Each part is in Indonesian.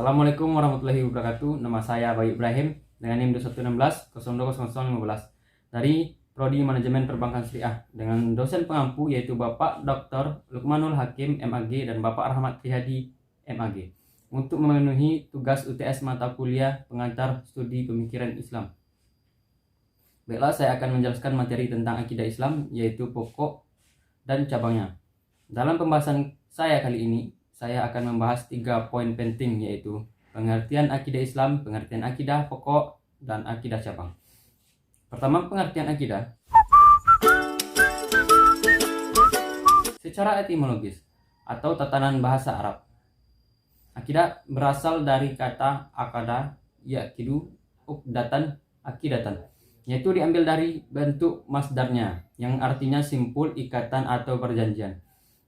Assalamualaikum warahmatullahi wabarakatuh. Nama saya Bayu Ibrahim dengan NIM 2116 020015 dari Prodi Manajemen Perbankan Syariah dengan dosen pengampu yaitu Bapak Dr. Lukmanul Hakim MAG dan Bapak Rahmat Riyadi MAG untuk memenuhi tugas UTS mata kuliah pengantar studi pemikiran Islam. Baiklah, saya akan menjelaskan materi tentang akidah Islam yaitu pokok dan cabangnya. Dalam pembahasan saya kali ini, saya akan membahas 3 poin penting yaitu pengertian akidah Islam, pengertian akidah pokok, dan akidah cabang. Pertama, pengertian akidah. Secara etimologis atau tatanan bahasa Arab, akidah berasal dari kata akada yakidu uqdatan akidatan, yaitu diambil dari bentuk masdarnya yang artinya simpul, ikatan atau perjanjian.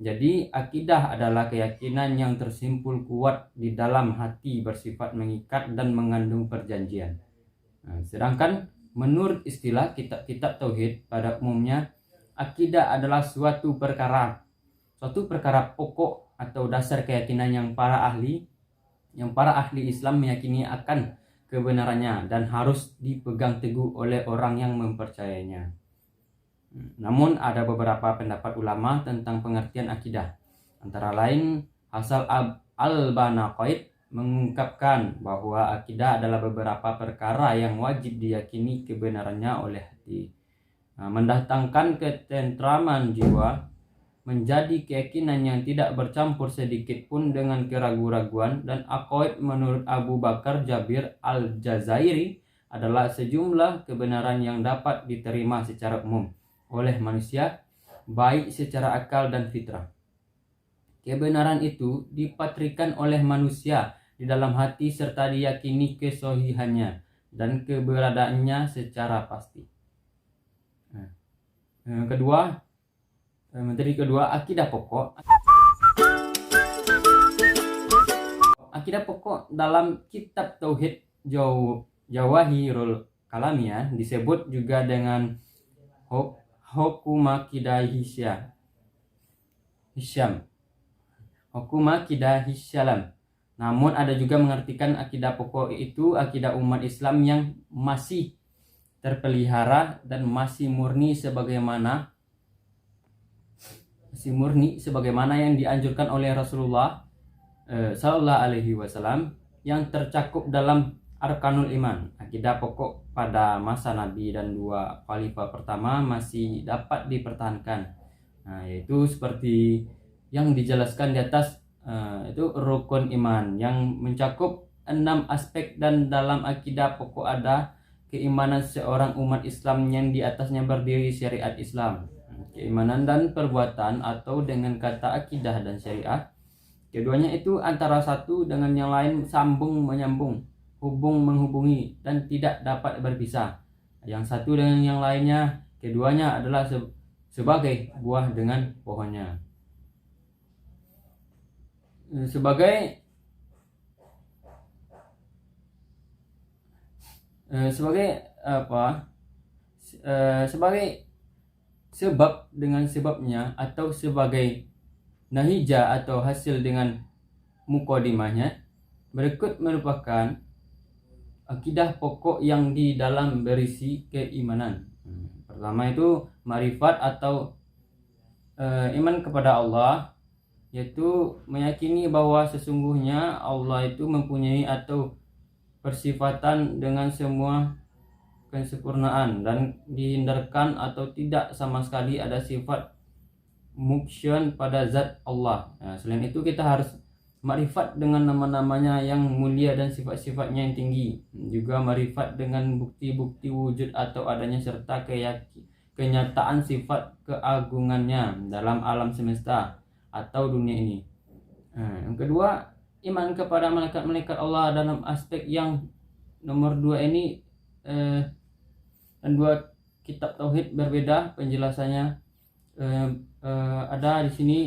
Jadi akidah adalah keyakinan yang tersimpul kuat di dalam hati bersifat mengikat dan mengandung perjanjian. Sedangkan menurut istilah kitab-kitab tauhid pada umumnya, akidah adalah suatu perkara pokok atau dasar keyakinan yang para ahli Islam meyakini akan kebenarannya dan harus dipegang teguh oleh orang yang mempercayainya. Namun ada beberapa pendapat ulama tentang pengertian akidah. Antara lain Hasan al-Banna mengungkapkan bahwa akidah adalah beberapa perkara yang wajib diyakini kebenarannya oleh hati, mendatangkan ketentraman jiwa, menjadi keyakinan yang tidak bercampur sedikit pun dengan keraguan-raguan. Dan aqaid menurut Abu Bakar Jabir al-Jazairi adalah sejumlah kebenaran yang dapat diterima secara umum oleh manusia, baik secara akal dan fitrah. Kebenaran itu dipatrikan oleh manusia di dalam hati serta diyakini kesohihannya dan keberadaannya secara pasti. Materi kedua, akidah pokok. Akidah pokok dalam kitab tauhid Jawahirul Kalamiyah disebut juga dengan Hukum akidah Hisyalam. Namun ada juga mengartikan akidah pokok itu akidah umat Islam yang masih terpelihara dan masih murni sebagaimana yang dianjurkan oleh Rasulullah Sallallahu Alaihi Wasallam yang tercakup dalam Arkanul Iman. Akidah pokok pada masa Nabi dan 2 khalifah pertama masih dapat dipertahankan, yaitu seperti yang dijelaskan di atas, itu rukun iman yang mencakup 6 aspek, dan dalam akidah pokok ada keimanan seorang umat Islam yang di atasnya berdiri syariat Islam, keimanan dan perbuatan, atau dengan kata akidah dan syariat, keduanya itu antara satu dengan yang lain sambung menyambung, hubung menghubungi, dan tidak dapat berpisah. Yang satu dengan yang lainnya, keduanya adalah sebagai buah dengan pohonnya. Sebagai sebab dengan sebabnya, atau sebagai nahija atau hasil dengan mukodimahnya. Berikut merupakan akidah pokok yang di dalam berisi keimanan. Pertama itu ma'rifat atau iman kepada Allah, yaitu meyakini bahwa sesungguhnya Allah itu mempunyai atau persifatan dengan semua kesempurnaan dan dihindarkan atau tidak sama sekali ada sifat muksyun pada zat Allah. Selain itu kita harus ma'rifat dengan nama-namanya yang mulia dan sifat-sifatnya yang tinggi, juga ma'rifat dengan bukti-bukti wujud atau adanya serta kenyataan sifat keagungannya dalam alam semesta atau dunia ini. Yang kedua, iman kepada malaikat-malaikat Allah dalam aspek yang nomor 2 ini, dan 2 kitab tauhid berbeda penjelasannya. Ada di sini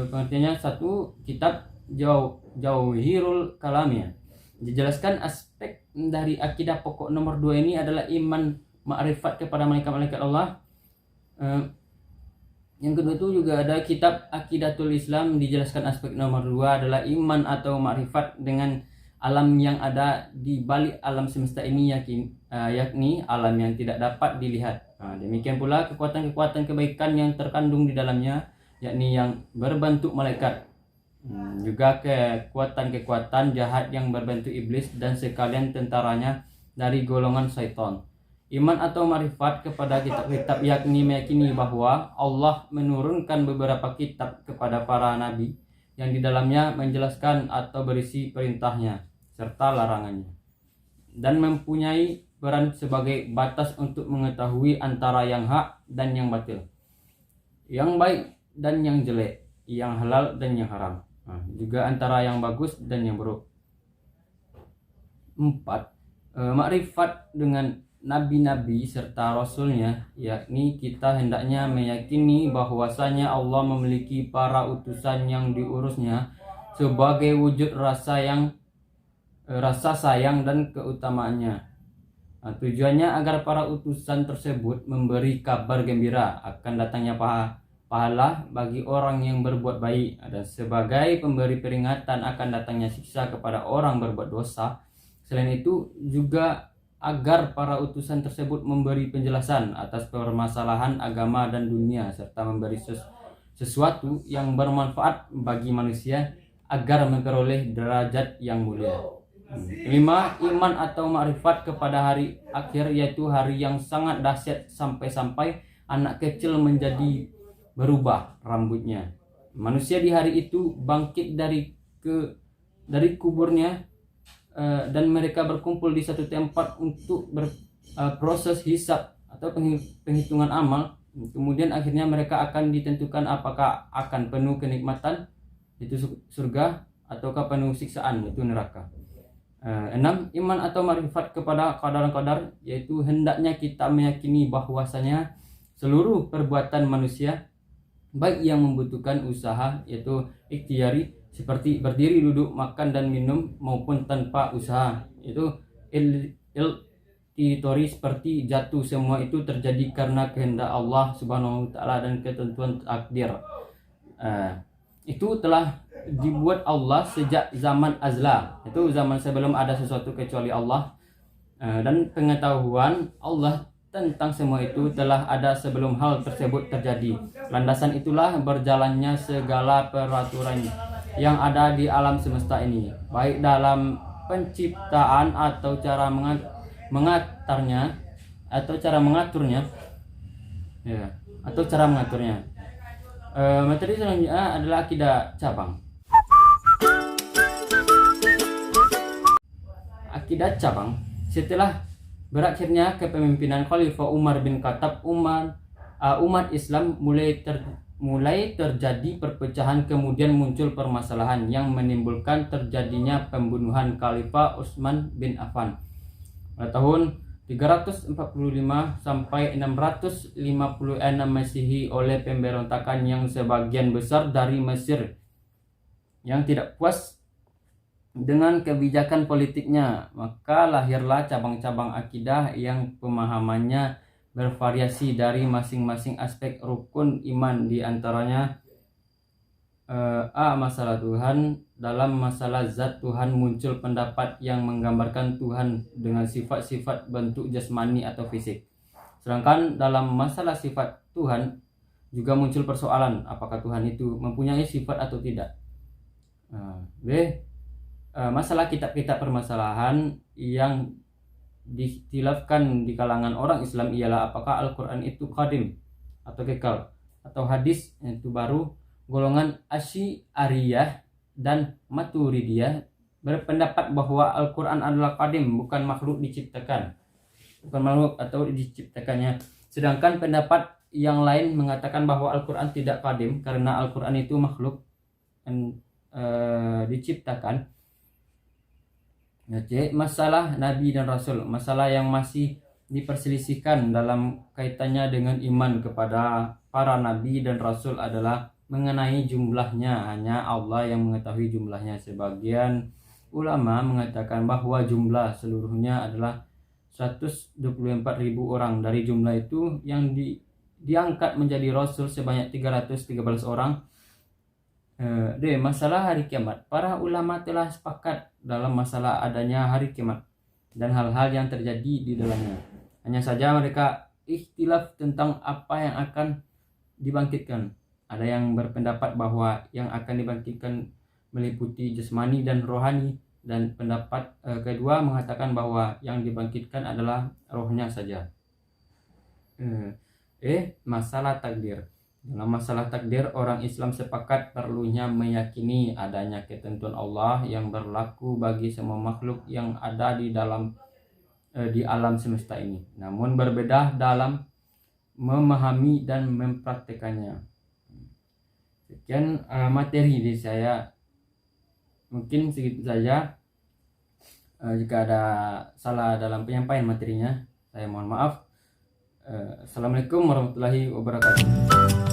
pengertiannya. Satu, kitab Jawahirul Kalamiyah dijelaskan aspek dari akidah pokok nomor 2 ini adalah iman ma'rifat kepada malaikat-malaikat Allah. Yang kedua itu juga ada kitab Aqidatul Islam, dijelaskan aspek nomor 2 adalah iman atau ma'rifat dengan alam yang ada di balik alam semesta ini, yakni alam yang tidak dapat dilihat. Demikian pula kekuatan-kekuatan kebaikan yang terkandung di dalamnya, yakni yang berbentuk malaikat. Juga kekuatan-kekuatan jahat yang berbentuk iblis dan sekalian tentaranya dari golongan syaitan. Iman atau marifat kepada kitab-kitab yakni meyakini bahwa Allah menurunkan beberapa kitab kepada para nabi yang di dalamnya menjelaskan atau berisi perintahnya serta larangannya, dan mempunyai peran sebagai batas untuk mengetahui antara yang hak dan yang batil, yang baik dan yang jelek, yang halal dan yang haram, juga antara yang bagus dan yang buruk. 4. Makrifat dengan nabi-nabi serta rasulnya, yakni kita hendaknya meyakini bahwasanya Allah memiliki para utusan yang diurusnya sebagai wujud rasa sayang dan keutamaannya. Tujuannya agar para utusan tersebut memberi kabar gembira akan datangnya pahala bagi orang yang berbuat baik, dan sebagai pemberi peringatan akan datangnya siksa kepada orang berbuat dosa. Selain itu juga agar para utusan tersebut memberi penjelasan atas permasalahan agama dan dunia serta memberi sesuatu yang bermanfaat bagi manusia agar memperoleh derajat yang mulia. 5. Iman atau makrifat kepada hari akhir, yaitu hari yang sangat dahsyat sampai-sampai anak kecil menjadi berubah rambutnya. Manusia di hari itu bangkit dari kuburnya, dan mereka berkumpul di satu tempat untuk berproses hisab atau penghitungan amal. Kemudian akhirnya mereka akan ditentukan apakah akan penuh kenikmatan, itu surga, ataukah penuh siksaan, itu neraka. 6. Iman atau makrifat kepada qadar-qadar, yaitu hendaknya kita meyakini bahwasanya seluruh perbuatan manusia, baik yang membutuhkan usaha yaitu ikhtiari seperti berdiri, duduk, makan dan minum, maupun tanpa usaha itu iltitori seperti jatuh, semua itu terjadi karena kehendak Allah Subhanahu wa taala dan ketentuan takdir. Itu telah dibuat Allah sejak zaman azla, itu zaman sebelum ada sesuatu kecuali Allah, dan pengetahuan Allah tentang semua itu telah ada sebelum hal tersebut terjadi. Landasan itulah berjalannya segala peraturan yang ada di alam semesta ini, baik dalam penciptaan atau cara mengaturnya. Materi selanjutnya adalah akidah cabang. Akidah cabang, setelah berakhirnya kepemimpinan Khalifah Umar bin Khattab, umat Islam mulai terjadi perpecahan, kemudian muncul permasalahan yang menimbulkan terjadinya pembunuhan Khalifah Utsman bin Affan pada tahun 345 sampai 656 Masehi oleh pemberontakan yang sebagian besar dari Mesir yang tidak puas dengan kebijakan politiknya. Maka lahirlah cabang-cabang akidah yang pemahamannya bervariasi dari masing-masing aspek rukun iman, di antaranya masalah Tuhan. Dalam masalah zat Tuhan muncul pendapat yang menggambarkan Tuhan dengan sifat-sifat bentuk jasmani atau fisik. Sedangkan dalam masalah sifat Tuhan juga muncul persoalan apakah Tuhan itu mempunyai sifat atau tidak. Masalah kitab-kitab permasalahan yang dikhtilafkan di kalangan orang Islam ialah apakah Al-Quran itu qadim atau kekal, atau hadis itu baru. Golongan Asy'ariyah dan Maturidiyah berpendapat bahwa Al-Quran adalah qadim, bukan makhluk atau diciptakannya. Sedangkan pendapat yang lain mengatakan bahwa Al-Quran tidak qadim karena Al-Quran itu makhluk diciptakan. Masalah Nabi dan Rasul, masalah yang masih diperselisihkan dalam kaitannya dengan iman kepada para Nabi dan Rasul adalah mengenai jumlahnya. Hanya Allah yang mengetahui jumlahnya. Sebagian ulama mengatakan bahwa jumlah seluruhnya adalah 124.000 orang. Dari jumlah itu yang diangkat menjadi Rasul sebanyak 313 orang, Masalah hari kiamat. Para ulama telah sepakat dalam masalah adanya hari kiamat dan hal-hal yang terjadi di dalamnya. Hanya saja mereka ikhtilaf tentang apa yang akan dibangkitkan. Ada yang berpendapat bahwa yang akan dibangkitkan meliputi jasmani dan rohani, dan pendapat kedua mengatakan bahwa yang dibangkitkan adalah rohnya saja. Masalah takdir. Dalam masalah takdir, orang Islam sepakat perlunya meyakini adanya ketentuan Allah yang berlaku bagi semua makhluk yang ada di alam semesta ini. Namun berbeda dalam memahami dan mempraktekannya. Sekian materi dari saya. Mungkin segitu saja. Jika ada salah dalam penyampaian materinya, saya mohon maaf. Assalamualaikum warahmatullahi wabarakatuh.